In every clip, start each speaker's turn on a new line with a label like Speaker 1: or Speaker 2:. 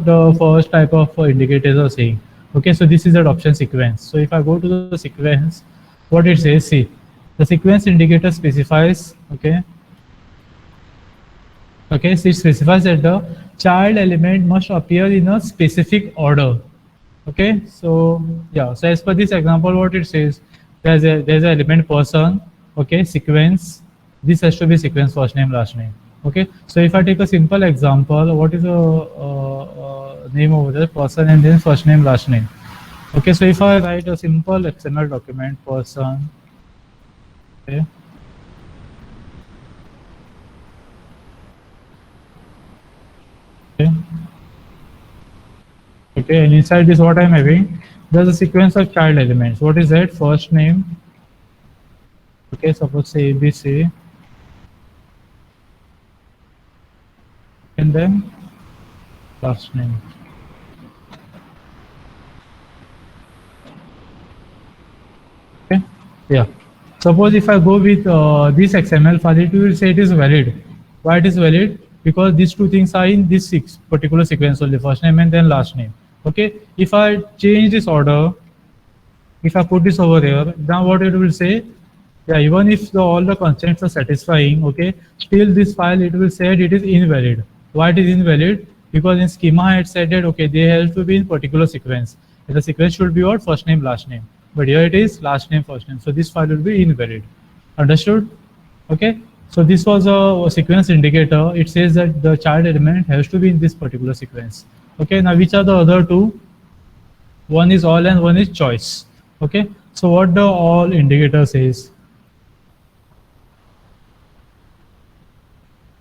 Speaker 1: the first type of indicators are saying. Okay, so this is adoption sequence. So if I go to the sequence, what it says, see, the sequence indicator specifies, okay, so it specifies that the child element must appear in a specific order. Okay, so yeah, so as per this example, what it says, there's an element person, okay, sequence. This has to be sequence first name last name. Okay, so if I take a simple example, what is the name over there, person and then first name last name. Okay, so if I write a simple XML document, person, okay, okay, okay, and inside this what I'm having, there's a sequence of child elements. What is that? First name, okay, suppose say ABC, and then last name. Okay, yeah. Suppose if I go with this XML file, it will say it is valid. Why it is valid? Because these two things are in this particular sequence only, first name and then last name. Okay, if I change this order, if I put this over here, now what it will say, yeah, even if all the constraints are satisfying, okay, still this file, it will say it is invalid. Why it is invalid? Because in schema it said that, okay, they have to be in particular sequence. The sequence should be what? First name, last name. But here it is last name, first name. So this file will be invalid. Understood? Okay. So this was a sequence indicator. It says that the child element has to be in this particular sequence. Okay. Now which are the other two? One is all and one is choice. Okay. So what the all indicator says?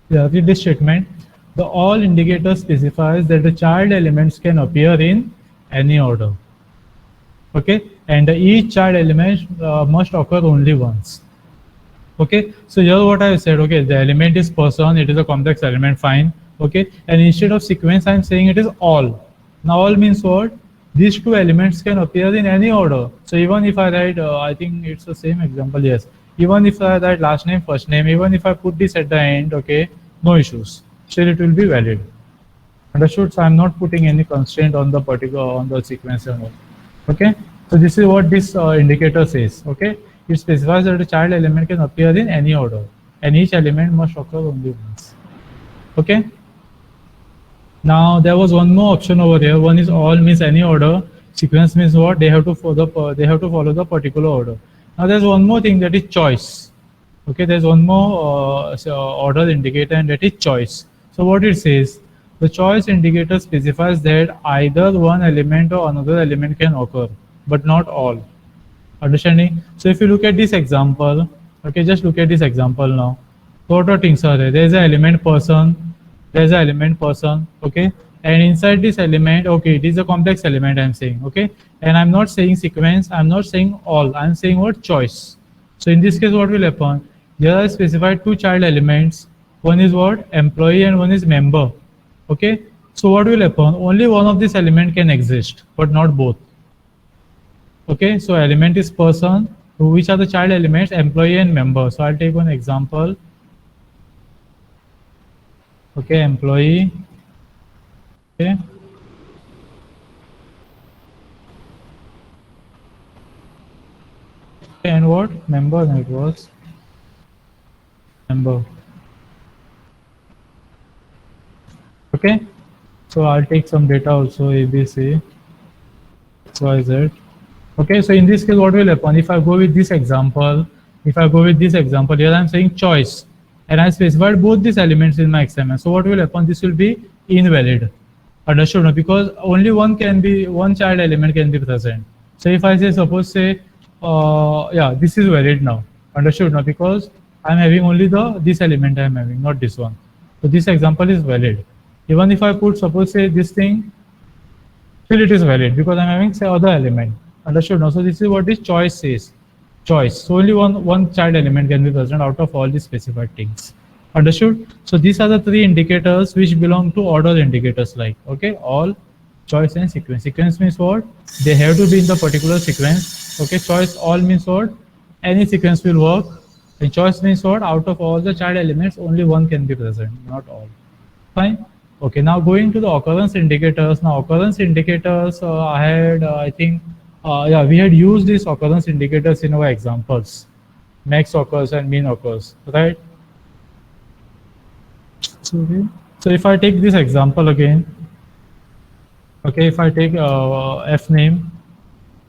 Speaker 1: Yeah, read this statement. The all indicator specifies that the child elements can appear in any order. Okay, and each child element must occur only once. Okay, so here what I said, okay, the element is person, it is a complex element, fine. Okay, and instead of sequence, I'm saying it is all. Now all means what? These two elements can appear in any order. So even if I write, I think it's the same example, yes. Even if I write last name, first name, even if I put this at the end, okay, no issues. Still it will be valid. Understood? So I'm not putting any constraint on the particular, on the sequence and all. Okay, so this is what this indicator says. Okay, it specifies that the child element can appear in any order and each element must occur only once. Okay, now there was one more option over here. One is all means any order, sequence means what? They have to follow the particular order. Now there's one more thing, that is choice. Okay, there's one more order indicator, and that is choice. So what it says, the choice indicator specifies that either one element or another element can occur, but not all. Understanding? So if you look at this example, okay, just look at this example now. What are things are there? There's an element person, there's an element person, okay, and inside this element, okay, it is a complex element I'm saying, okay, and I'm not saying sequence, I'm not saying all, I'm saying what? Choice. So in this case, what will happen? Here I specified two child elements. One is what? Employee, and one is member. Okay, so what will happen? Only one of this element can exist, but not both. Okay, so element is person. Which are the child elements? Employee and member. So I'll take one example. Okay, employee. Okay. And what? Member. No, it was member. Okay, so I'll take some data also, ABC, XYZ. Okay, so in this case, what will happen? If I go with this example, here I'm saying choice, and I specified both these elements in my XML. So what will happen? This will be invalid. Understood? No? Because only one child element can be present. So if I say, suppose say, yeah, this is valid now. Understood? No? Because I'm having only this element I'm having, not this one. So this example is valid. Even if I put, suppose say this thing, still it is valid because I'm having say other element. Understood? No? So this is what this choice says. Choice. So only one child element can be present out of all these specified things. Understood? So these are the three indicators which belong to order indicators, like, okay, all, choice, and sequence. Sequence means what? They have to be in the particular sequence. Okay, choice, all means what? Any sequence will work. And choice means what? Out of all the child elements, only one can be present, not all. Fine. Okay, now going to the occurrence indicators. Now occurrence indicators, I had, I think, yeah, we had used these occurrence indicators in our examples. Max occurs and mean occurs, right? So if I take this example again, okay, if I take F name,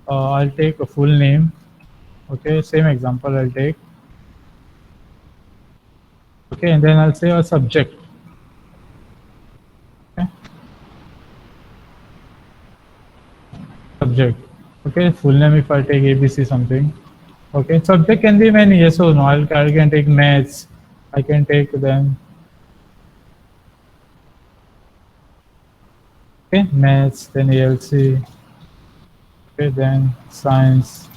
Speaker 1: I'll take a full name. Okay, same example I'll take. Okay, and then I'll say a subject. Okay, subject. Okay, full name if I take ABC something. Okay, subject can be many, yes or no. I can take maths. I can take them. Okay, maths, then ALC. Okay, then science.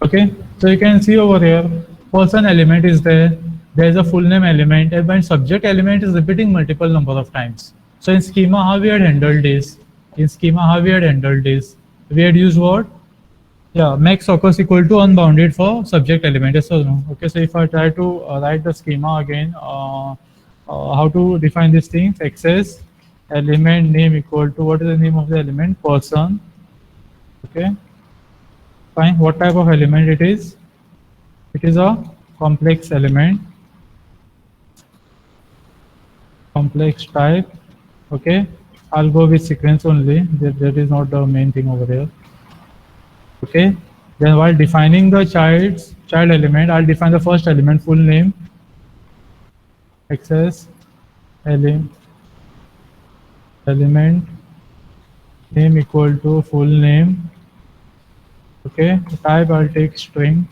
Speaker 1: Okay, so you can see over here, person element is there. There is a full name element, and when subject element is repeating multiple number of times. So in schema, how we had handled this? In schema, how we had handled this? We had used what? Yeah, max occurs equal to unbounded for subject element. Yes or no? Okay, so if I try to write the schema again, how to define these things? Access element name equal to, what is the name of the element? Person. Okay, fine. What type of element it is? It is a complex element, complex type. Okay, I'll go with sequence only. That is not the main thing over there. Okay, then while defining the child element, I'll define the first element, full name, access element name equal to full name. Okay, type I'll take string.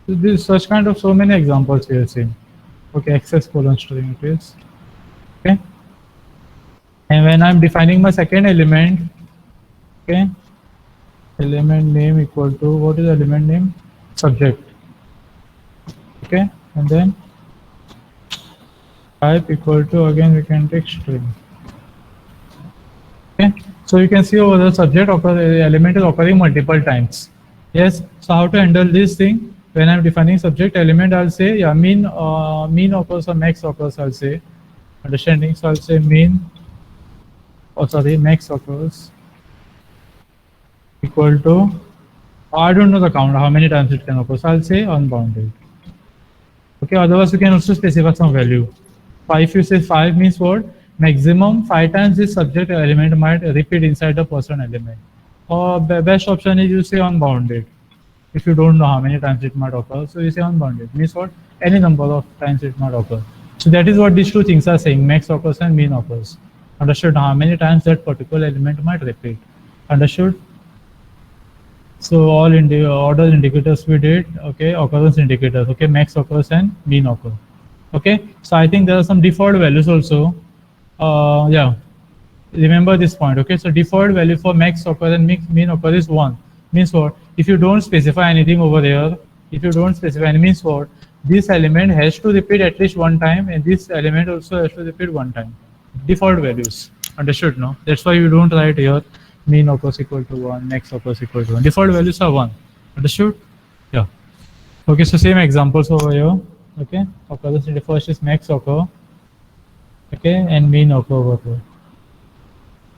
Speaker 1: So this such kind of so many examples we have seen. Okay, access colon string it is. Okay, and when I'm defining my second element, okay, element name equal to, what is the element name? Subject. Okay, and then type equal to, again we can take string. Okay, so you can see over the subject element is occurring multiple times. Yes, so how to handle this thing? When I'm defining subject element, I'll say, yeah, mean occurs or max occurs, I'll say. Understanding, so I'll say mean, oh sorry, max occurs equal to, I don't know the count, how many times it can occur, so I'll say unbounded. Okay, otherwise you can also specify some value. 5, if you say 5 means what? Maximum 5 times this subject element might repeat inside the person element. Or best option is you say unbounded. If you don't know how many times it might occur, so you say unbounded. Means what? Any number of times it might occur. So that is what these two things are saying, max occurs and mean occurs. Understood? How many times that particular element might repeat. Understood? So all order indicators we did, okay, occurrence indicators, okay, max occurs and mean occur. Okay, so I think there are some default values also. Yeah, remember this point. Okay, so default value for max occur and mean occur is 1. Means what? If you don't specify anything over there, if you don't specify any, means what? This element has to repeat at least one time, and this element also has to repeat one time. Default values. Understood? No? That's why you don't write here mean occurs equal to 1, max occurs equal to 1. Default values are 1. Understood? Yeah. Okay, so same examples over here. Okay, occurrence in the first is max occur. Okay, and mean occur over here.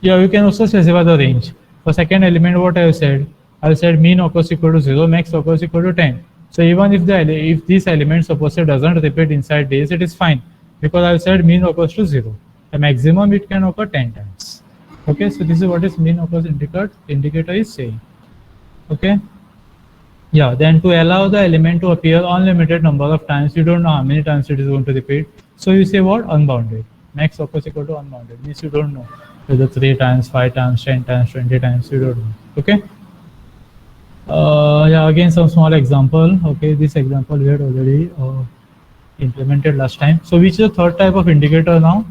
Speaker 1: Yeah, you can also specify the range. For second element, what I said mean occurs equal to 0, max occurs equal to 10. So even if this element suppose doesn't repeat inside days, it is fine, because I said mean occurs to 0. The maximum it can occur 10 times. Okay, so this is what is mean occurs indicator is saying. Okay. Yeah, then to allow the element to appear unlimited number of times, you don't know how many times it is going to repeat. So you say what? Unbounded. Max occurs equal to unbounded. Means you don't know whether 3 times, 5 times, 10 times, 20 times, you don't know. Okay. Yeah, again some small example. Okay, this example we had already implemented last time. So which is the third type of indicator now?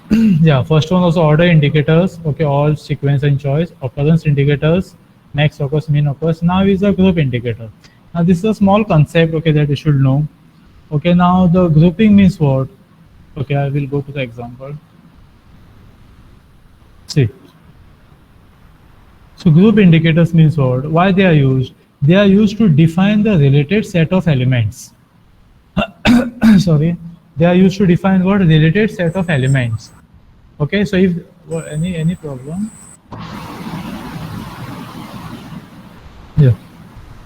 Speaker 1: Yeah, first one was order indicators. Okay, all sequence and choice. Occurrence indicators, max occurs, mean occurs. Now is a group indicator. Now this is a small concept, okay, that you should know. Okay, now the grouping means what? Okay, I will go to the example. See. So group indicators means what? Why they are used? They are used to define the related set of elements. sorry, they are used to define what related set of elements. Okay, so if any problem, yeah.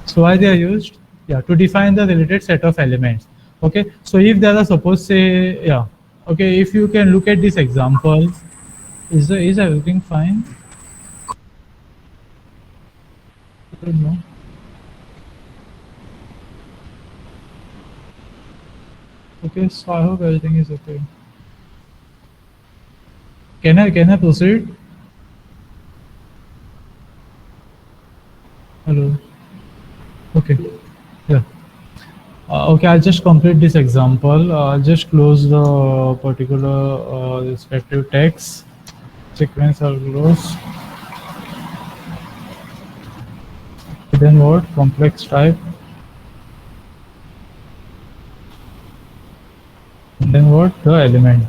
Speaker 1: So why they are used? Yeah, to define the related set of elements. Okay, so if there are suppose say yeah, okay, if you can look at this example, is everything fine? I don't know. Okay, so I hope everything is okay. Can I proceed? Hello. Okay. Yeah. Okay, I'll just complete this example. I'll just close the particular respective text. Sequence I'll close. Then what? Complex type. And then what? The element.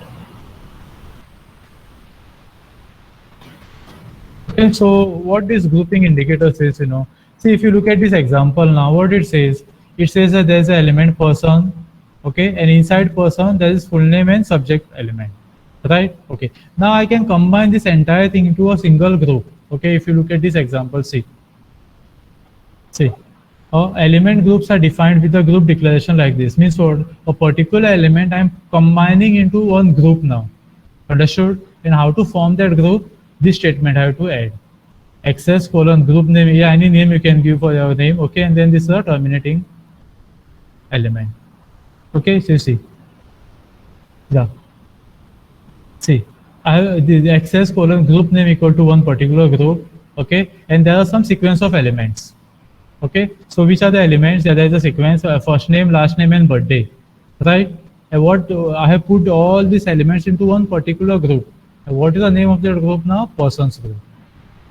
Speaker 1: Okay, so what this grouping indicator says, see if you look at this example now, what it says that there's an element person, okay, and inside person there is full name and subject element, right? Okay, now I can combine this entire thing into a single group. Okay, if you look at this example, see, element groups are defined with a group declaration like this. Means what? A particular element I'm combining into one group now. Understood? And how to form that group? This statement I have to add. Access colon group name. Yeah, any name you can give for your name. Okay, and then this is a terminating element. Okay, so you see. Yeah. See, I have the access colon group name equal to one particular group. Okay, and there are some sequence of elements. Okay, so which are the elements? Yeah, there is a sequence: first name, last name, and birthday, right? And what I have put all these elements into one particular group. And what is the name of that group now? Persons group.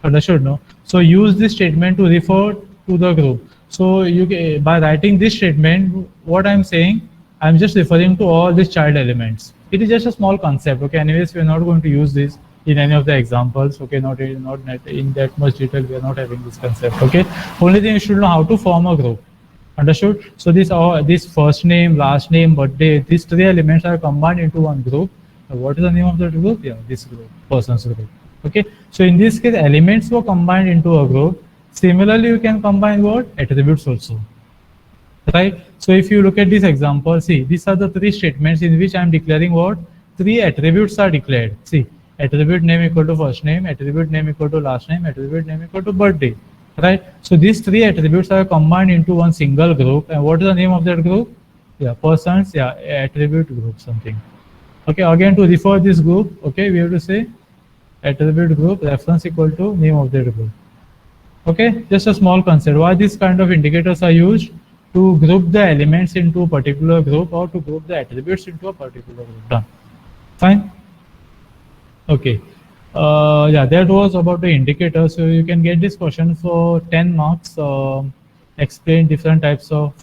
Speaker 1: Understood? No. So use this statement to refer to the group. So you by writing this statement, what I'm saying, I'm just referring to all these child elements. It is just a small concept. Okay. Anyways, we are not going to use this in any of the examples. Okay. Not in that much detail. We are not having this concept. Okay. Only thing you should know how to form a group. Understood? So this first name, last name, birthday, these three elements are combined into one group. What is the name of that group? Yeah, this group, persons group. Okay, so in this case, elements were combined into a group. Similarly, you can combine what? Attributes also. Right? So if you look at this example, see, these are the three statements in which I am declaring what? Three attributes are declared. See, attribute name equal to first name, attribute name equal to last name, attribute name equal to birthday. Right? So these three attributes are combined into one single group. And what is the name of that group? Yeah, persons, yeah, attribute group, something. Okay, again to refer this group, okay, we have to say attribute group reference equal to name of that group. Okay, just a small concept. Why these kind of indicators are used? To group the elements into a particular group or to group the attributes into a particular group. Done. Fine. Okay. Yeah, that was about the indicator. So you can get this question for 10 marks. Explain different types of,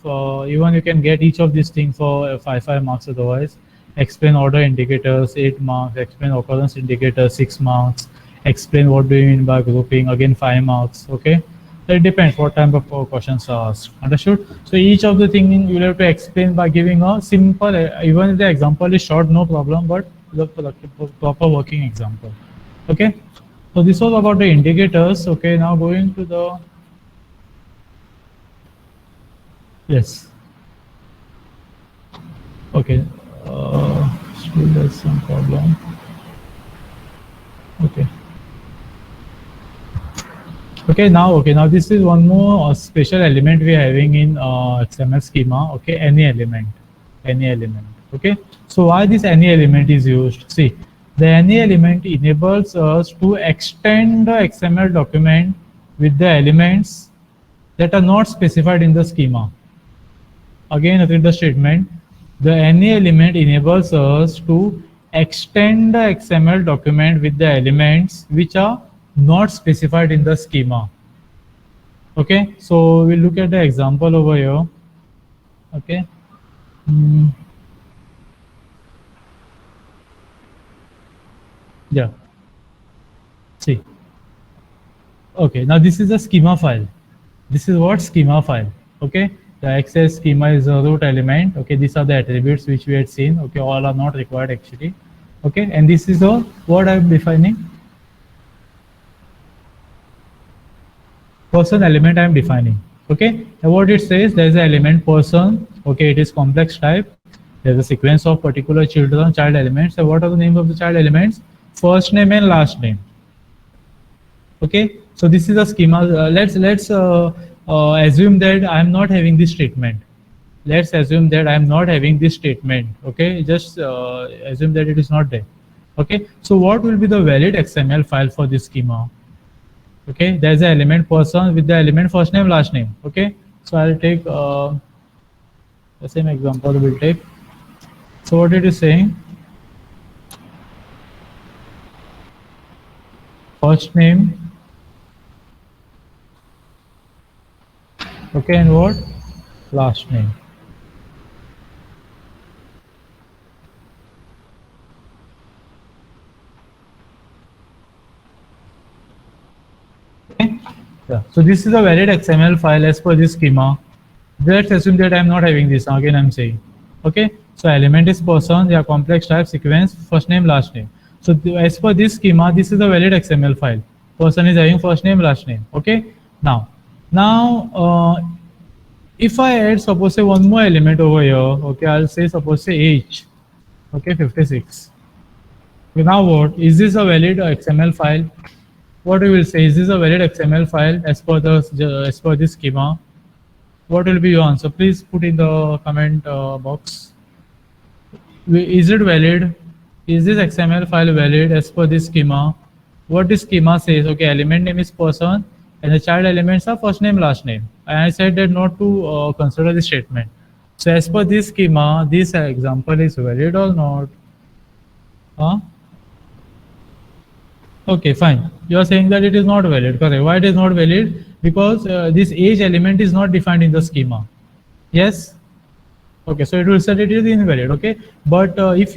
Speaker 1: even you can get each of these things for 5 marks otherwise. Explain order indicators, 8 marks. Explain occurrence indicators, 6 marks. Explain what do you mean by grouping, again 5 marks. Okay. So it depends what type of questions are asked. Understood? So each of the thing you will have to explain by giving a simple, even if the example is short, no problem, but the proper working example. Okay. So this was about the indicators. Okay. Now going to the, yes. Okay. Still there's some problem. Okay. Okay, now this is one more special element we are having in XML schema. Okay, any element. Okay, so why this any element is used? See, the any element enables us to extend the XML document with the elements that are not specified in the schema. Again, read the statement. The any element enables us to extend the XML document with the elements which are not specified in the schema. Okay, so we'll look at the example over here. Okay. Yeah. See. Okay, now this is a schema file. This is what schema file. Okay, The access schema is a root element. Okay, these are the attributes which we had seen. Okay, all are not required actually. Okay, and this is the what I am defining. Person element I am defining. Okay, and what it says, there is an element person. Okay, it is complex type. There is a sequence of particular child elements. And what are the names of the child elements? First name and last name. Okay, so this is a schema. Let's assume that I am not having this statement. Let's assume that I am not having this statement. Okay, just assume that it is not there. Okay, so what will be the valid XML file for this schema? Okay, there is an element person with the element first name, last name. Okay, so I'll take the same example we'll take. So what it is saying, first name, okay, and what? Last name. Okay. Yeah. So this is a valid XML file as per this schema. Let's assume that I'm not having this. Again, I'm saying, okay. So element is person, they are complex type, sequence, first name, last name. So as per this schema, this is a valid XML file. Person is having first name, last name. Okay. Now, if I add, suppose say one more element over here, okay, I'll say suppose say age, okay, 56. Okay, now what is this a valid XML file? What we will say, is this a valid XML file as per this schema? What will be your answer? Please put in the comment box. Is it valid? Is this XML file valid as per this schema? What this schema says, okay, element name is person and the child elements are first name, last name. And I said that not to consider this statement. So as per this schema, this example is valid or not? Huh? Okay, fine. You are saying that it is not valid, correct? Why it is not valid? Because this age element is not defined in the schema. Yes? Okay, so it will say it is invalid. Okay, but if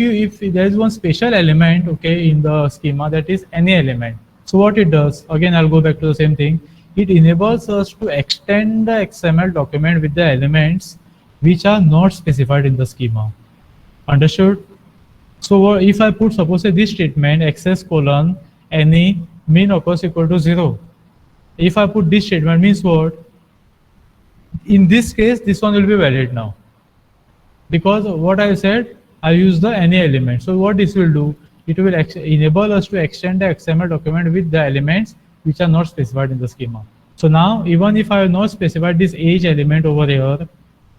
Speaker 1: there is one special element, okay, in the schema, that is any element. So what it does, again I'll go back to the same thing. It enables us to extend the XML document with the elements which are not specified in the schema. Understood? So if I put, suppose say this statement, access colon any min occurs equal to 0. If I put this statement, means what? In this case, this one will be valid now. Because what I said, I use the any element. So what this will do, it will enable us to extend the XML document with the elements which are not specified in the schema. So now, even if I have not specified this age element over here,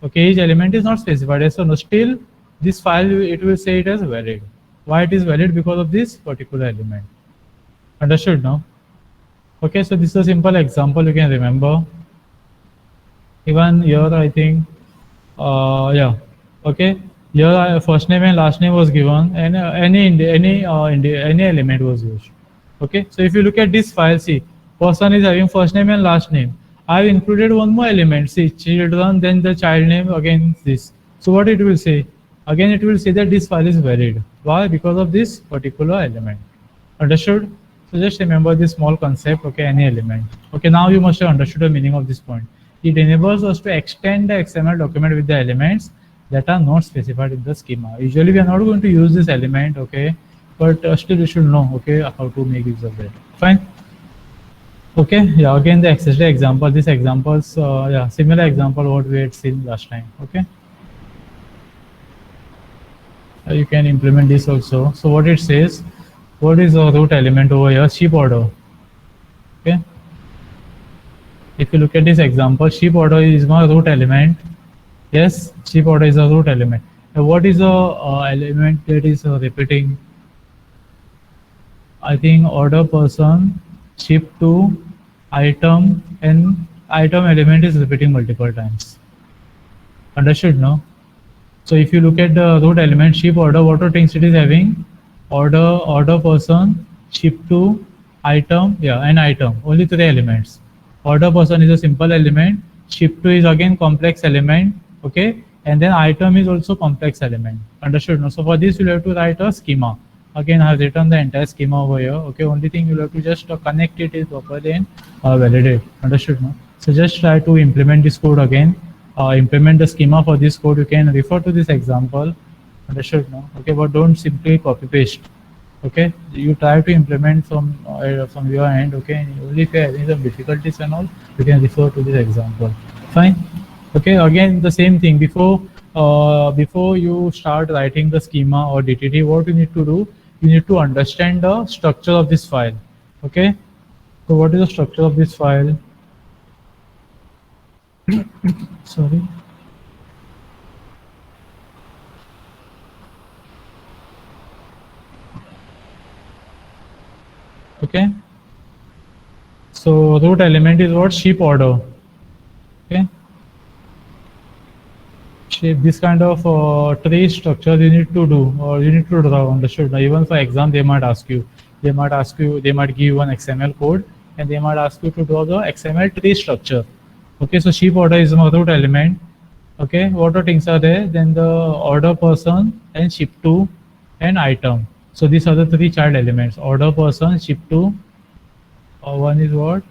Speaker 1: okay, age element is not specified, so no, still this file, it will say it as valid. Why it is valid? Because of this particular element. Understood now? Okay, so this is a simple example you can remember. Even here, I think, yeah. Okay, here first name and last name was given, and any element was used. Okay, so if you look at this file, see, person is having first name and last name. I've included one more element, see, children, then the child name, again this. So what it will say? Again, it will say that this file is valid. Why? Because of this particular element. Understood? So just remember this small concept, okay, any element. Okay, now you must have understood the meaning of this point. It enables us to extend the XML document with the elements that are not specified in the schema. Usually we are not going to use this element, okay, but still you should know, okay, how to make use of it. Fine. Okay, yeah, again the XSD example, this examples, yeah, similar example what we had seen last time, okay. You can implement this also. So what it says, what is the root element over here? Ship order. Okay. If you look at this example, ship order is my root element. Yes, ship order is a root element. And what is the element that is repeating? I think order person, ship to, item, and item element is repeating multiple times. Understood, no? So if you look at the root element, ship order, what are things it is having? Order person, ship to, item, yeah, and item. Only 3 elements. Order person is a simple element. Ship to is again complex element. Okay, and then item is also complex element. Understood? No? So for this you'll have to write a schema. Again, I have written the entire schema over here. Okay, only thing you'll have to just connect it properly and validate. Understood? No? So just try to implement this code again. implement the schema for this code, you can refer to this example. Understood now? Okay, but don't simply copy paste. Okay, you try to implement from your end. Okay, and only if you are having some difficulties and all, you can refer to this example. Fine. Okay, again the same thing. Before you start writing the schema or DTD, what you need to do, you need to understand the structure of this file. Okay, so what is the structure of this file? Sorry. Okay, so root element is what? Ship order. Okay, shape this kind of tree structure you need to do, or you need to draw. Understood? Now, even for exam they might ask you, they might give you an XML code and they might ask you to draw the XML tree structure. Okay, so ship order is a root element. Okay, what are things are there? Then the order person and ship to and item. So these are the three child elements: order person, ship to. One is what?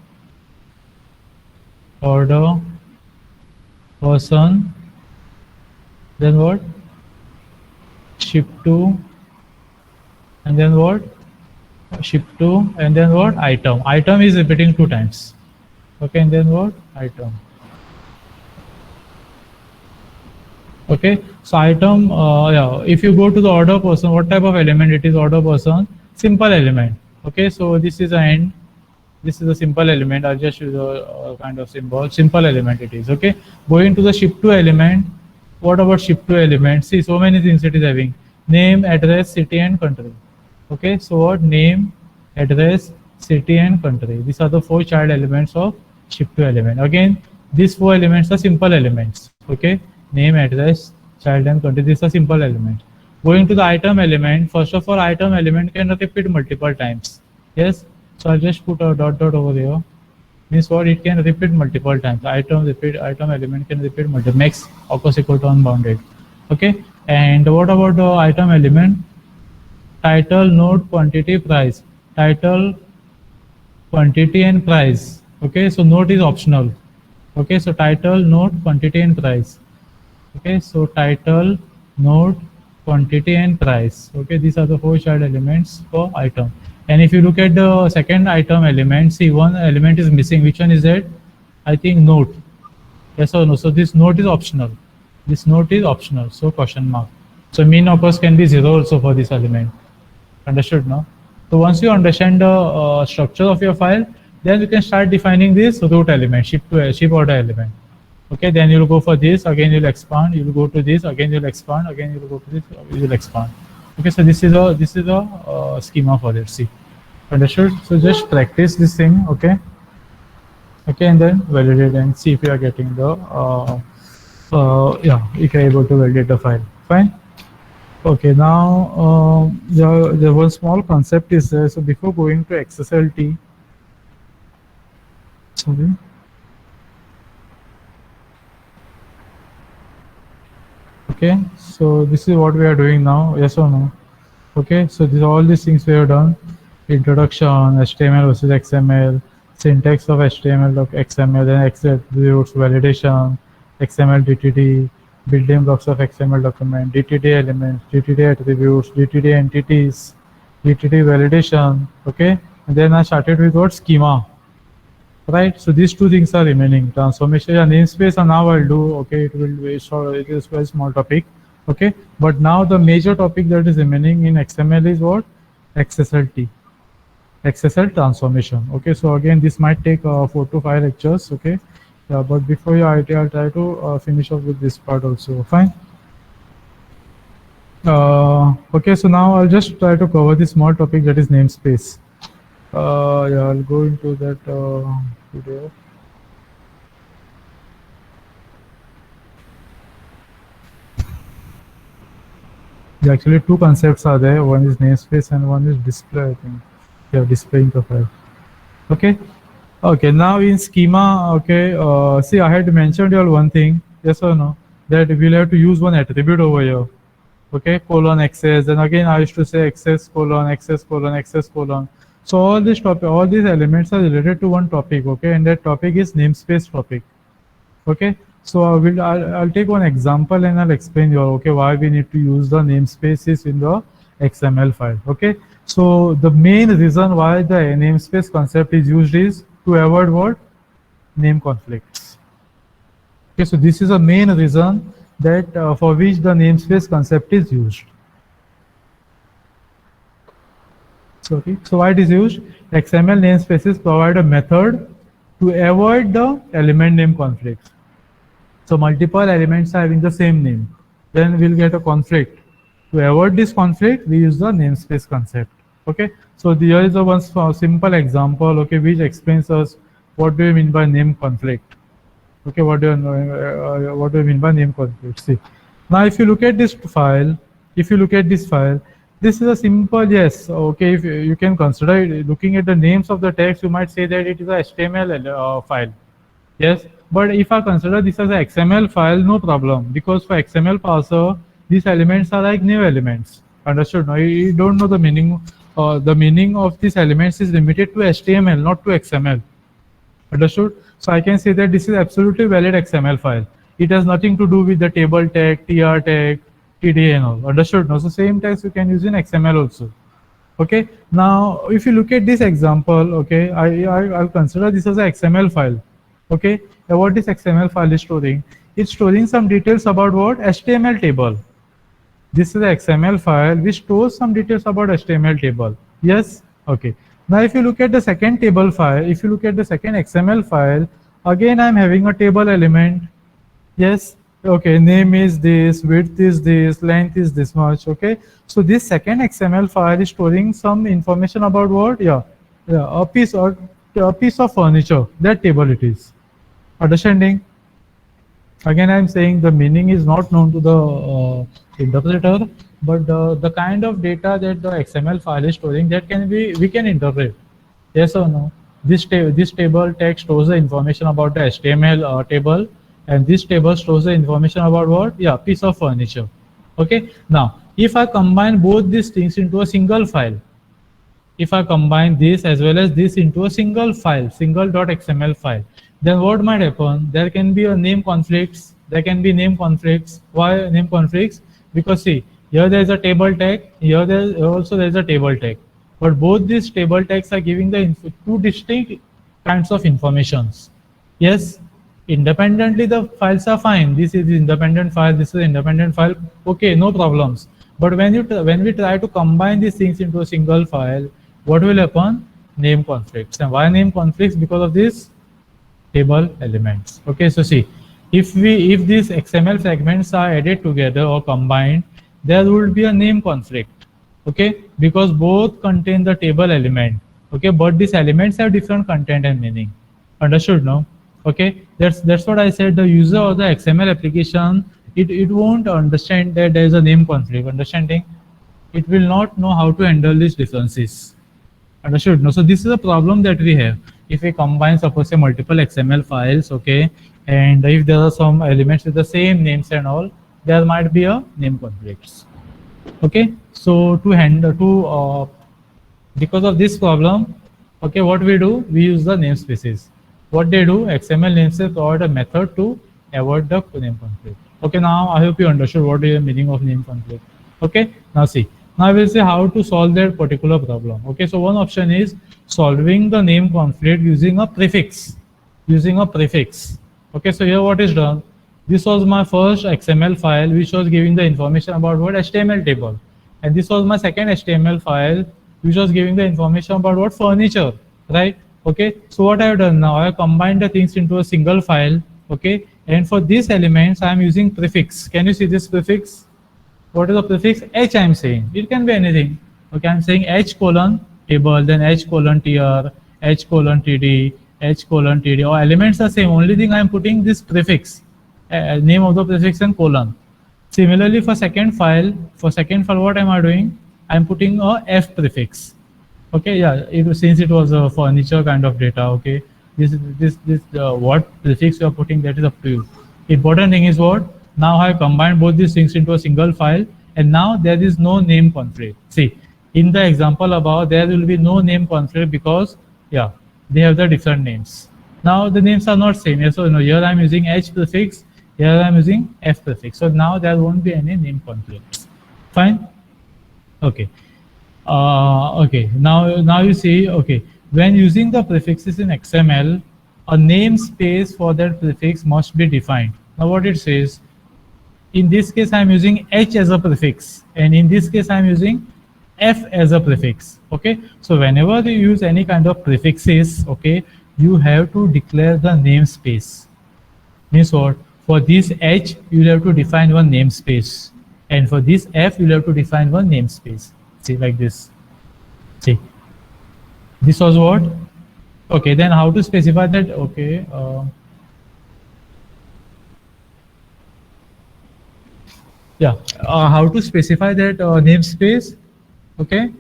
Speaker 1: Order person. Then what? Ship to. And then what? Ship to. And then what? Item. Item is repeating 2 times. Okay, and then what? Item. Okay, so item, yeah, if you go to the order person, what type of element it is? Order person, simple element. Okay, so this is an end, this is a simple element. I'll just use a kind of symbol, simple element it is. Okay, going to the ship to element, what about ship to element? See, so many things it is having: name, address, city and country. Okay, so what? Name, address, city and country. These are the 4 child elements of ship to element. Again, these 4 elements are simple elements. Okay, name, address, child and country. These are simple elements. Going to the item element, first of all, item element can repeat multiple times. Yes, so I'll just put a dot over there. Means what? It can repeat multiple times. Item element can repeat multiple, max occurs equal to unbounded. Okay, and what about the item element? Title, node, quantity, price. Title, quantity and price. Okay, so node is optional. Okay, so title, node, quantity and price. Okay, so title, node, quantity and price. Okay, these are the 4 child elements for item. And if you look at the second item element, see, one element is missing. Which one is that? I think note. Yes or no? So this note is optional. This note is optional. So question mark. So mean occurs can be 0 also for this element. Understood now? So once you understand the structure of your file, then you can start defining this root element, ship order element. Okay, then you'll go for this, again you'll expand, you'll go to this, again you'll expand, again you'll go to this, you'll expand. Okay, so this is a schema for it. See, understood? So just practice this thing. Okay, okay, and then validate and see if you are getting the yeah, if you're able to validate the file. Fine. Okay, now there was small concept is there. So before going to XSLT, sorry. Okay, so this is what we are doing now. Yes or no? Okay, so all these things we have done: introduction, HTML versus XML, syntax of HTML of XML, then attributes, validation, XML DTD, building blocks of XML document, DTD elements, DTD attributes, DTD entities, DTD validation. Okay, and then I started with what? Schema. Right, so these 2 things are remaining. Transformation and namespace, and now I'll do. Okay, it will be short. It is a very small topic. Okay, but now the major topic that is remaining in XML is what? XSLT, XSL transformation. Okay, so again this might take 4 to 5 lectures. Okay, yeah, but before I'll try to finish off with this part also. Fine. Okay, so now I'll just try to cover this small topic that is namespace. Yeah, I'll go into that video. Yeah, actually 2 concepts are there. One is namespace and one is display, I think. Yeah, displaying profile. Okay. Okay, now in schema, okay, see, I had mentioned you all one thing, yes or no, that we'll have to use one attribute over here. Okay, colon access, and again I used to say access colon, access colon, access colon. So all these elements are related to one topic. Okay, and that topic is namespace topic. Okay, So I'll take one example and I'll explain you, okay, why we need to use the namespaces in the XML file. Okay, so the main reason why the namespace concept is used is to avoid what? Name conflicts. Okay, so this is a main reason that for which the namespace concept is used. Sorry, so why it is used? XML namespaces provide a method to avoid the element name conflicts. So multiple elements are having the same name, then we'll get a conflict. To avoid this conflict, we use the namespace concept. Okay, so here is a one simple example, okay, which explains us what do you mean by name conflict. Okay, what do you mean by name conflict? See, now if you look at this file, this is a simple, yes, okay, if you can consider it, looking at the names of the text, you might say that it is a HTML file. Yes, but if I consider this as a XML file, no problem, because for XML parser, these elements are like new elements. Understood? Now you don't know the meaning. The meaning of these elements is limited to HTML, not to XML. Understood? So I can say that this is absolutely valid XML file. It has nothing to do with the table tag, TR tag, TDA and all. Understood? Now, so same tags you can use in XML also. Okay. Now, if you look at this example, okay, I'll consider this as an XML file. Okay. Now, what this XML file is storing? It's storing some details about what? HTML table. This is an XML file which stores some details about HTML table. Yes. Okay. Now, if you look at the second table file, if you look at the second XML file, again I'm having a table element. Yes. Okay. Name is this, width is this, length is this much. Okay. So this second XML file is storing some information about what? Yeah, a piece of furniture. That table it is. Understanding? Again, I'm saying the meaning is not known to the interpreter, but the kind of data that the XML file is storing, that we can interpret. Yes or no? This table text stores the information about the HTML table, and this table stores the information about what? Yeah, piece of furniture. Okay. Now, if I combine both these things into a single file, if I combine this as well as this into a single file, single.xml file, then what might happen? There can be a name conflicts. There can be name conflicts. Why name conflicts? Because see, here there is a table tag, here there is a table tag. But both these table tags are giving the two distinct kinds of informations. Yes, independently the files are fine. This is the independent file, this is independent file. Okay, no problems. But when we try to combine these things into a single file, what will happen? Name conflicts. And why name conflicts? Because of this table elements. Okay, so see, if these XML fragments are added together or combined, there will be a name conflict. Okay, because both contain the table element. Okay, but these elements have different content and meaning. Understood? No? Okay, that's what I said. The user or the XML application, it won't understand that there is a name conflict. Understanding? It will not know how to handle these differences. Understood? No? So this is a problem that we have. If we combine, suppose say multiple XML files, okay, and if there are some elements with the same names and all, there might be a name conflicts. Okay, so because of this problem, okay, what we do? We use the namespaces. What they do? XML namespace provide a method to avoid the name conflict. Okay, now I hope you understood what is the meaning of name conflict. Okay, now see. Now I will say how to solve that particular problem. Okay, so one option is solving the name conflict using a prefix. Okay, so here what is done? This was my first XML file which was giving the information about what? HTML table. And this was my second HTML file which was giving the information about what? Furniture, right? Okay, so what I have done now, I have combined the things into a single file. Okay, and for these elements I am using prefix. Can you see this prefix? What is the prefix? H I am saying. It can be anything. Okay, I am saying H colon table, then H colon tr, H colon td, H colon td. All elements are same. Only thing I am putting this prefix, name of the prefix and colon. Similarly, for second file, what am I doing? I am putting a F prefix. Okay, yeah. Since it was a furniture kind of data. Okay, this what prefix you are putting, that is up to you. Important thing is what? Now I have combined both these things into a single file, and now there is no name conflict. See, in the example above, there will be no name conflict because, yeah, they have the different names. Now the names are not same. Yes or no? Here I am using H prefix. Here I'm using F prefix. So now there won't be any name conflicts. Fine. Okay. Okay. Now you see. Okay. When using the prefixes in XML, a namespace for that prefix must be defined. Now what it says. In this case, I'm using H as a prefix, and in this case, I'm using F as a prefix. Okay. So whenever you use any kind of prefixes, okay, you have to declare the namespace. Means what? For this H, you'll have to define one namespace, and for this F, you'll have to define one namespace. See, like this. See, this was what? Okay, then how to specify that? Okay. Yeah, how to specify that namespace? Okay.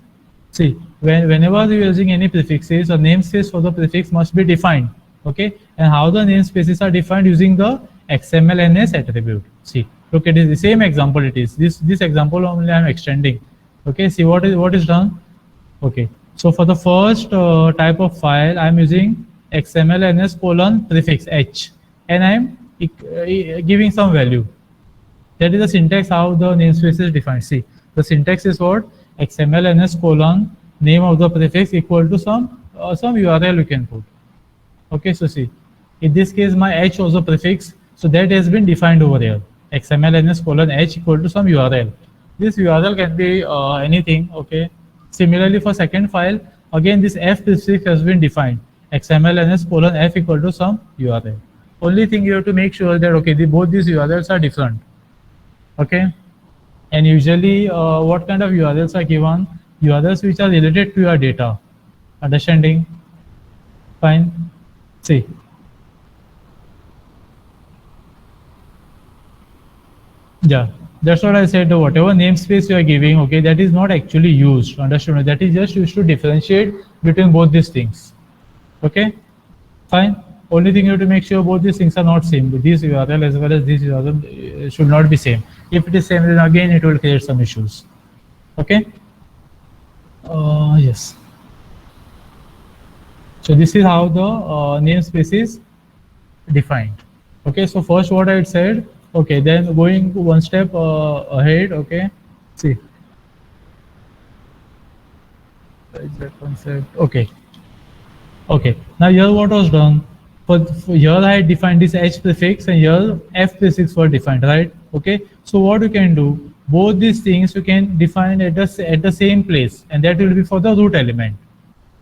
Speaker 1: See, whenever you're using any prefixes, a namespace for the prefix must be defined. Okay, and how the namespaces are defined using the XMLNS attribute. See, look at the same example. It is this example only I'm extending. Okay, see what is done. Okay, so for the first type of file, I'm using XMLNS:prefix H, and I'm giving some value. That is the syntax how the namespace is defined. See, the syntax is what? XMLNS: name of the prefix equal to some URL you can put. Okay, so see, in this case my H was a prefix, so that has been defined over here. XMLNS:H equal to some URL. This URL can be anything. Okay. Similarly, for second file, again this F prefix has been defined. XMLNS:F equal to some URL. Only thing you have to make sure that okay, both these URLs are different. Okay, and usually what kind of URLs are given? URLs which are related to your data. Understanding? Fine. See. Yeah, that's what I said. Whatever namespace you are giving, okay, that is not actually used. Understood? That is just used to differentiate between both these things. Okay, fine. Only thing you have to make sure both these things are not same. This URL as well as this URL should not be same. If it is same, then again it will create some issues. Okay. Yes. So this is how the namespace is defined. Okay. So first what I said. Okay. Then going one step ahead. Okay. See. What is that concept? Okay. Okay. Now here what was done? For here I defined this H prefix and here F prefix were defined, right? Okay. So what you can do, both these things you can define at the same place, and that will be for the root element.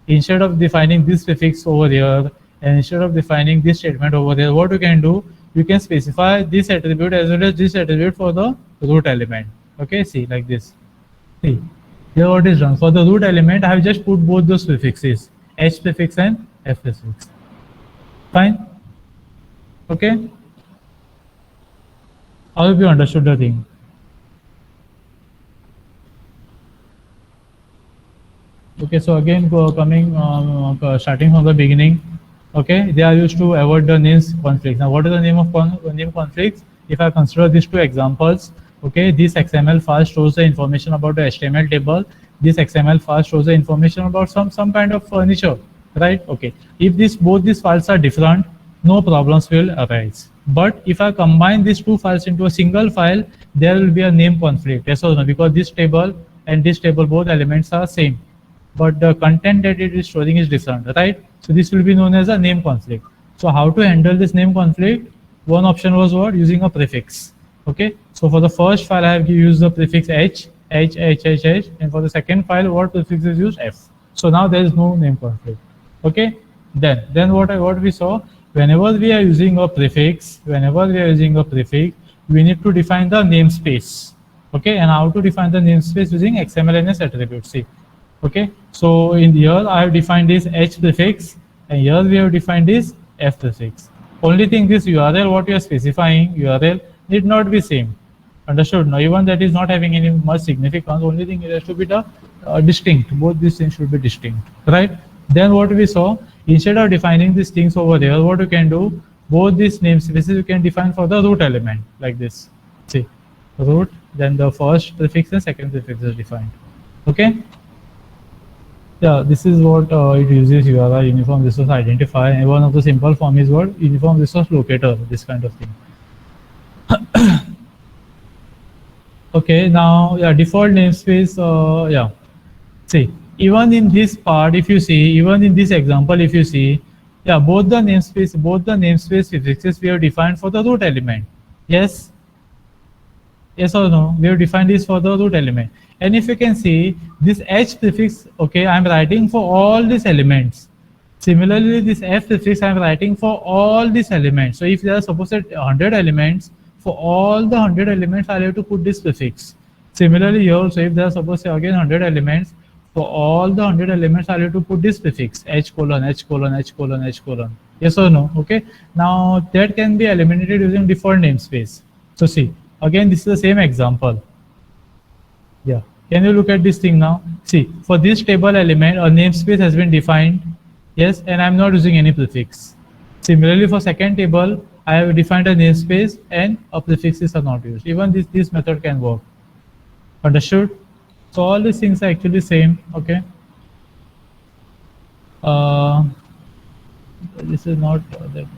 Speaker 1: Instead of defining this prefix over here and instead of defining this statement over here, what you can do, you can specify this attribute as well as this attribute for the root element. Okay. See, like this. See, here what is done. For the root element, I have just put both those prefixes, H prefix and F prefix. Fine. Okay. I hope you understood the thing. Okay, so again starting from the beginning. Okay, they are used to avoid the names conflicts. Now, what is the name of name conflicts? If I consider these two examples, okay, this XML file shows the information about the HTML table. This XML file shows the information about some kind of furniture, right? Okay, if both these files are different, no problems will arise. But if I combine these two files into a single file, there will be a name conflict. Yes or no? Because this table and this table, both elements are same, but the content that it is storing is different, right? So this will be known as a name conflict. So how to handle this name conflict? One option was what? Using a prefix. Okay. So for the first file, I have used the prefix H, and for the second file, what prefix is used? F. So now there is no name conflict. Okay. Then what we saw, whenever we are using a prefix, we need to define the namespace. Okay. And how to define the namespace using XMLNS attribute. See. Okay, so in here I have defined this H prefix, and here we have defined this F prefix. Only thing, this URL what you are specifying, URL need not be same. Understood? Now even that is not having any much significance. Only thing, it has to be the distinct. Both these things should be distinct, right? Then what we saw, instead of defining these things over there, what you can do, both these namespaces you can define for the root element like this. See, root, then the first prefix and second prefix is defined. Okay. Yeah, this is what it uses URL, uniform resource identifier, and one of the simple form is what? Uniform resource locator, this kind of thing. Okay, now yeah, default namespace. Yeah, see, even in this part, if you see, even in this example, if you see, yeah, both the namespace prefixes we have defined for the root element. Yes, yes or no? We have defined this for the root element. And if you can see this h prefix, okay, I'm writing for all these elements. Similarly, this f prefix I'm writing for all these elements. So if there are supposed 100 elements, for all the 100 elements, I'll have to put this prefix. Similarly, here also, if there are supposed again 100 elements, for all the 100 elements, I'll have to put this prefix h colon, h colon, h colon, h colon. Yes or no? Okay. Now that can be eliminated using default namespace. So see, again, this is the same example. Yeah. Can you look at this thing now? See, for this table element, a namespace has been defined. Yes, and I'm not using any prefix. Similarly, for second table, I have defined a namespace and a prefixes are not used. Even this method can work. Understood? So all these things are actually same. Okay. This is not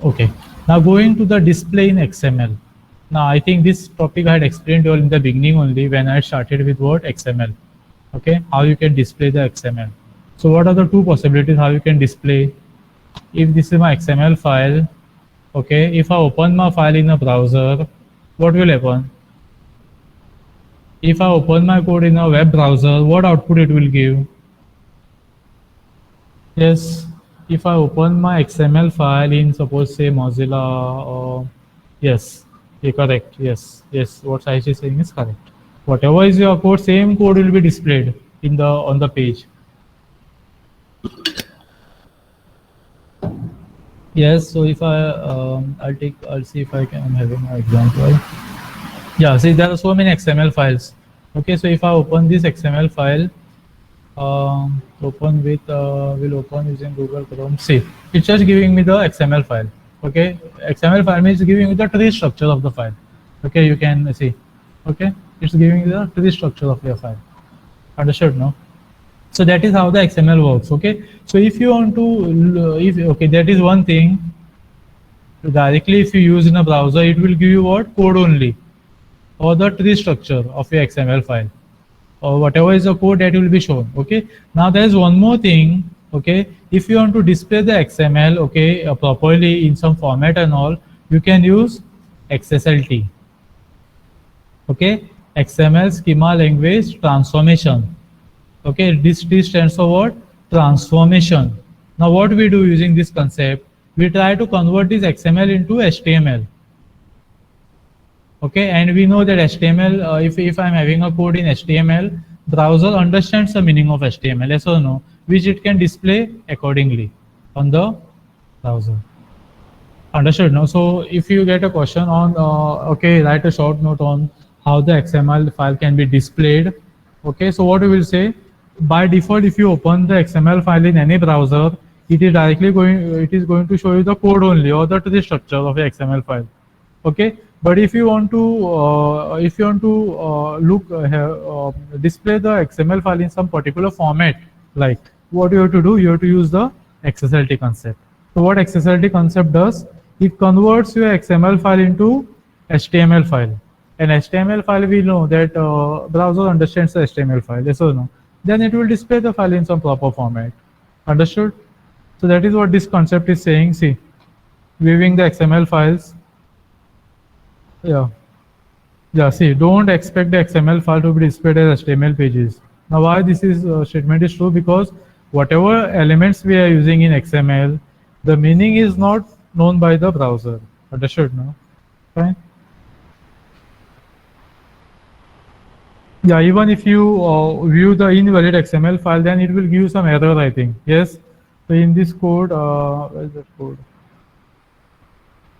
Speaker 1: okay. Now going to the display in XML. Now I think this topic I had explained to you in the beginning only when I started with what XML. Okay, how you can display the XML. So what are the two possibilities how you can display? If this is my XML file, okay, if I open my file in a browser, what will happen? If I open my code in a web browser, what output it will give? Yes, if I open my XML file in suppose say Mozilla or yes, yeah, correct. Yes, yes, what Saish is saying is correct. Whatever is your code, same code will be displayed in the on the page. Yes, so if I'll see if I'm having an example. Yeah, see there are so many XML files. Okay, so if I open this XML file, open with will open using Google Chrome. See, it's just giving me the XML file. Okay, XML file means giving me the tree structure of the file. Okay, you can see. Okay, it's giving me the tree structure of your file. Understood? No. So that is how the XML works. Okay, so if you want to, if okay, that is one thing. Directly, if you use in a browser, it will give you what code only, or the tree structure of your XML file, or whatever is the code that will be shown. Okay, now there is one more thing. Okay, if you want to display the XML, okay, properly in some format and all, you can use XSLT. Okay, XML schema language transformation. Okay, this T stands for what? Transformation. Now what we do using this concept, we try to convert this XML into HTML. Okay, and we know that HTML, if I'm having a code in HTML, browser understands the meaning of HTML, yes or no, which it can display accordingly on the browser. Understood? No. So if you get a question on, okay, write a short note on how the XML file can be displayed. Okay, so what we will say, by default, if you open the XML file in any browser, it is directly going, it is going to show you the code only or the tree structure of the XML file. Okay, but if you want to display the XML file in some particular format, like what you have to do, you have to use the XSLT concept. So what XSLT concept does, it converts your XML file into HTML file. An HTML file, we know that browser understands the HTML file, yes or no? Then it will display the file in some proper format. Understood? So that is what this concept is saying. See, viewing the XML files. Yeah. Yeah, see, don't expect the XML file to be displayed as HTML pages. Now, why this is statement is true? Because whatever elements we are using in XML, the meaning is not known by the browser. Understood? No? Fine. Yeah, even if you view the invalid XML file, then it will give you some error, I think. Yes. So in this code, where is that code?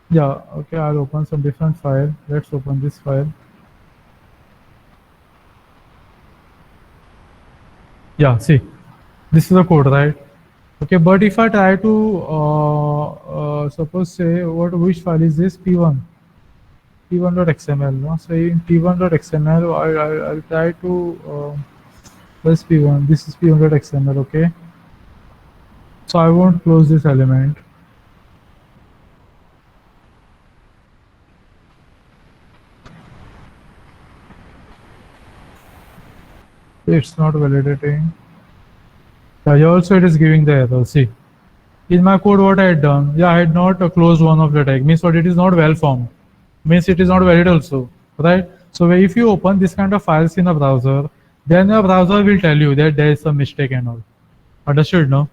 Speaker 1: Yeah. Okay, I'll open some different file. Let's open this file. Yeah, see, this is the code, right? Okay, but if I try to suppose say which file is this p1 p1.xml, no? So in p1.xml I'll try to where's p1, this is p1.xml. Okay, so I won't close this element. It's not validating. Yeah, also it is giving the error. See, in my code, what I had done, yeah, I had not closed one of the tag. Means what, it is not well formed. Means it is not valid also, right? So if you open this kind of files in a browser, then your browser will tell you that there is some mistake and all. Understood, no?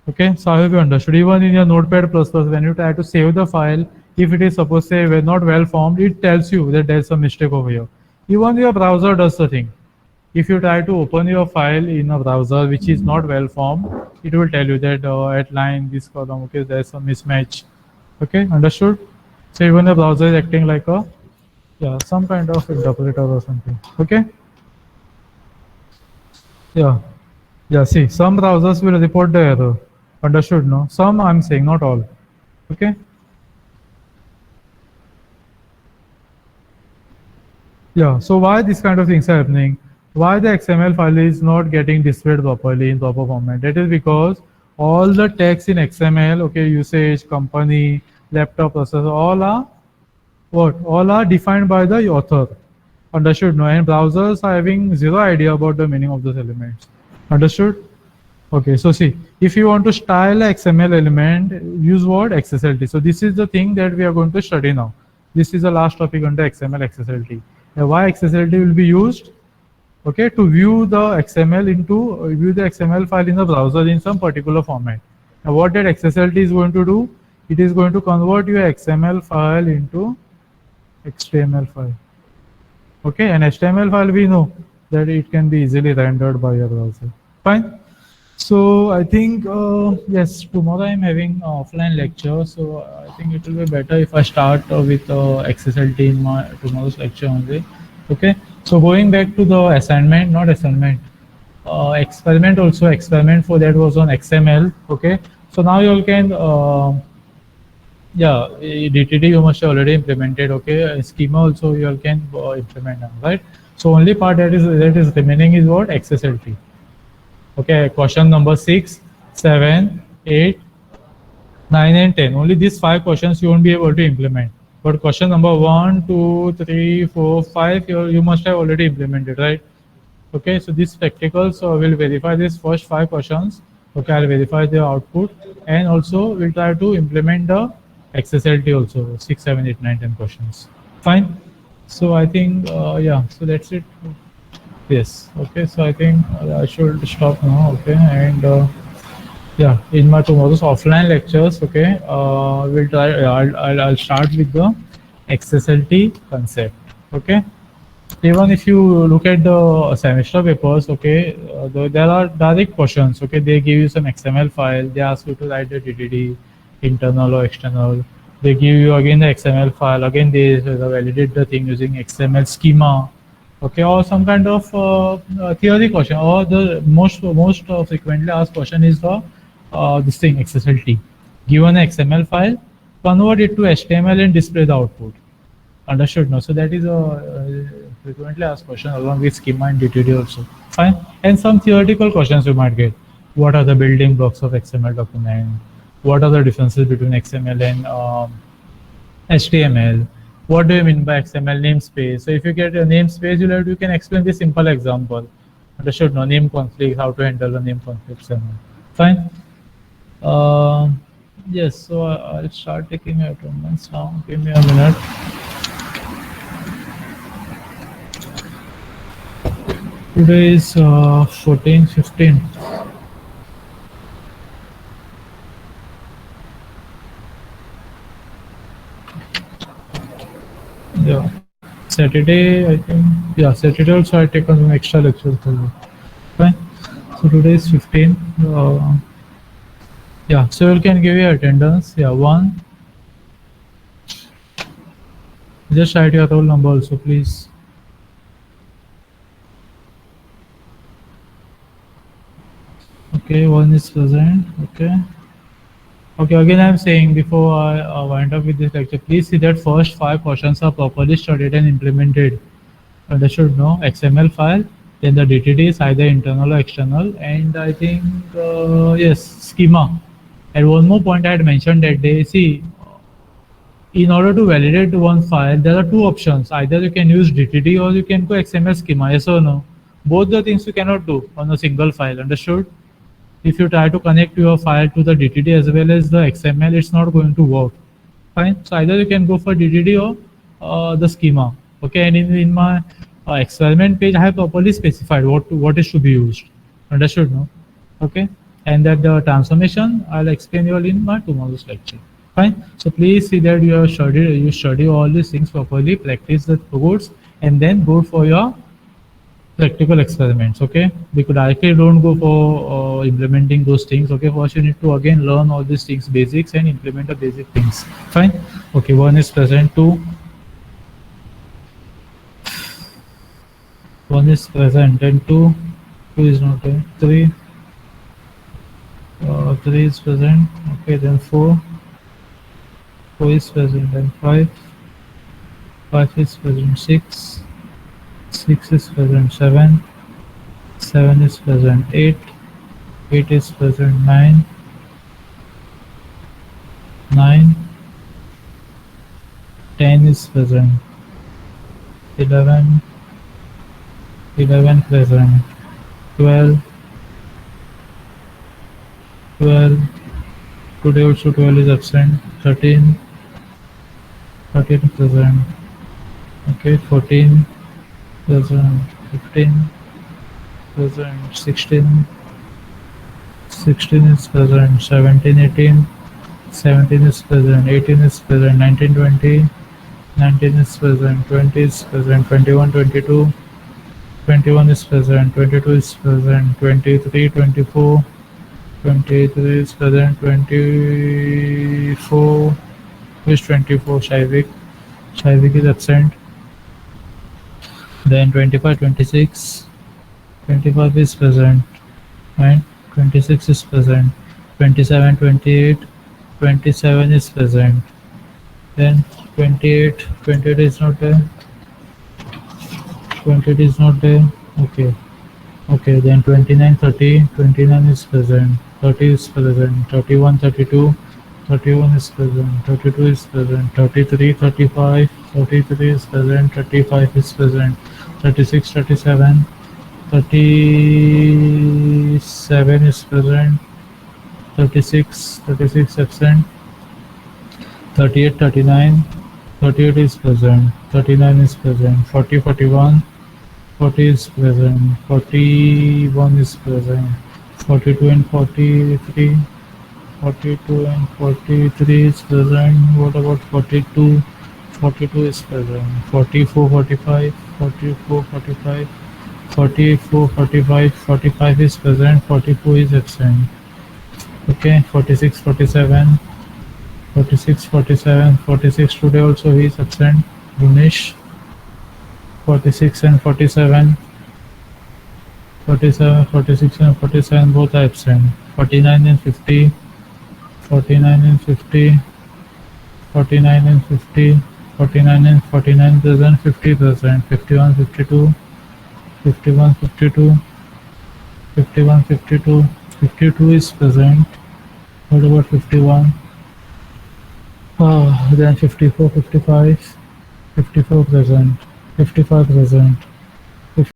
Speaker 1: Okay, so I hope you understood. Even in your Notepad++, when you try to save the file, if it is suppose say not well formed, it tells you that there is a mistake over here. Even your browser does the thing. If you try to open your file in a browser which is not well formed, it will tell you that at line this column, okay, there is some mismatch. Okay, understood? So even the browser is acting like a some kind of interpreter or something. Okay. Yeah, see, some browsers will report the error. Understood, no? Some I'm saying, not all. Okay. Yeah, so why this kind of things are happening? Why the XML file is not getting displayed properly in proper format? That is because all the text in XML, okay, usage, company, laptop processor, all are what? All are defined by the author. Understood, no? And browsers are having zero idea about the meaning of those elements. Understood? Okay, so see, if you want to style a XML element, use what? XSLT. So this is the thing that we are going to study now. This is the last topic under XML XSLT. Now, why XSLT will be used? Okay, to view the XML view the XML file in the browser in some particular format. Now, what that XSLT is going to do? It is going to convert your XML file into HTML file. Okay, and HTML file we know that it can be easily rendered by your browser. Fine. So I think yes, tomorrow I'm having offline lecture. So I think it will be better if I start with XSLT in my tomorrow's lecture only. Okay. So going back to the assignment, not assignment, experiment also. Experiment for that was on XML. Okay. So now you all can yeah, DTD you must have already implemented. Okay, schema also you all can implement now, right? So only part that is remaining is what? XSLT. Okay, question number 6, 7, 8, 9 and 10. Only these 5 questions you won't be able to implement. But question number 1, 2, 3, 4, 5, you must have already implemented, right? Okay, so these practicals will verify these first 5 questions. Okay, I'll verify the output and also we'll try to implement the XSLT also, 6, 7, 8, 9, 10 questions. Fine. So I think, yeah, so that's it. Yes. Okay. So I think I should stop now. Okay. And yeah, in my tomorrow's offline lectures, okay, we'll try. I'll start with the XSLT concept. Okay. Even if you look at the semester papers, okay, there are direct questions. Okay, they give you some XML file. They ask you to write the DTD, internal or external. They give you again the XML file. Again, they validate the thing using XML schema. Okay, or some kind of theory question, or the most frequently asked question is the this thing XSLT. Given an XML file, convert it to HTML and display the output. Understood? No, so that is a frequently asked question along with schema and DTD also. Fine, and some theoretical questions you might get. What are the building blocks of XML document? What are the differences between XML and HTML? What do you mean by XML namespace? So if you get a namespace, you can explain this simple example. Understood? No, name conflicts, how to handle the name conflicts and all. Fine. Yes, so I'll start taking your attendance now. Give me a minute. Today is 14/15. Yeah, Saturday I think. Yeah, Saturday also I take some extra lectures. Fine. So today is 15. Yeah, so you can give your attendance. Yeah, 1. Just write your roll number also, please. Okay, 1 is present. Okay. Okay, again I'm saying before I wind up with this lecture, please see that first 5 questions are properly studied and implemented. Understood? No XML file, then the DTD is either internal or external, and I think yes, schema. And one more point I had mentioned that they see, in order to validate one file, there are 2 options. Either you can use DTD or you can go XML schema. Yes or no? Both the things you cannot do on a single file, understood? If you try to connect your file to the DTD as well as the XML, it's not going to work. Fine. So either you can go for DTD or the schema. Okay. And in my experiment page, I have properly specified what is to be used. Understood? No. Okay. And that the transformation I'll explain you all in my tomorrow's lecture. Fine. So please see that you study all these things properly, practice the codes, and then go for your practical experiments. Okay, because directly don't go for implementing those things. Okay, first you need to again learn all these things basics and implement the basic things. Fine. Okay, one is present, one is present and two is not there, three is present. Okay, then four is present, and five is present, six is present, seven is present, eight is present, nine, 10 is present, 11 present, 12 today also 12 is absent, 13 present. Okay, 14 present, 15 present, 16 is present, 17 is present, 18 is present, 19 is present, 20 is present, 21 is present, 22 is present, 23 is present, 24 is 24, Shaivik is absent. Then 25 is present, and 26 is present, 27 is present. Then 28 is not there, 28 is not there. Okay, then 29 is present, 30 is present, 31 is present, 32 is present, 33 is present, 35 is present, 36 37 is present, 36 absent, 38 is present, 39 is present, 40 is present, 41 is present, 42 and 43 is present. What about 42? 42 is present. 44 is present. 44 is absent. Okay, 46 today also he is absent. Gunesh. 46 and 47 both are absent. 49 and 50 49 present, 50 present, 51 52 52 is present. What about 51? Then 54 55 present, 55 present,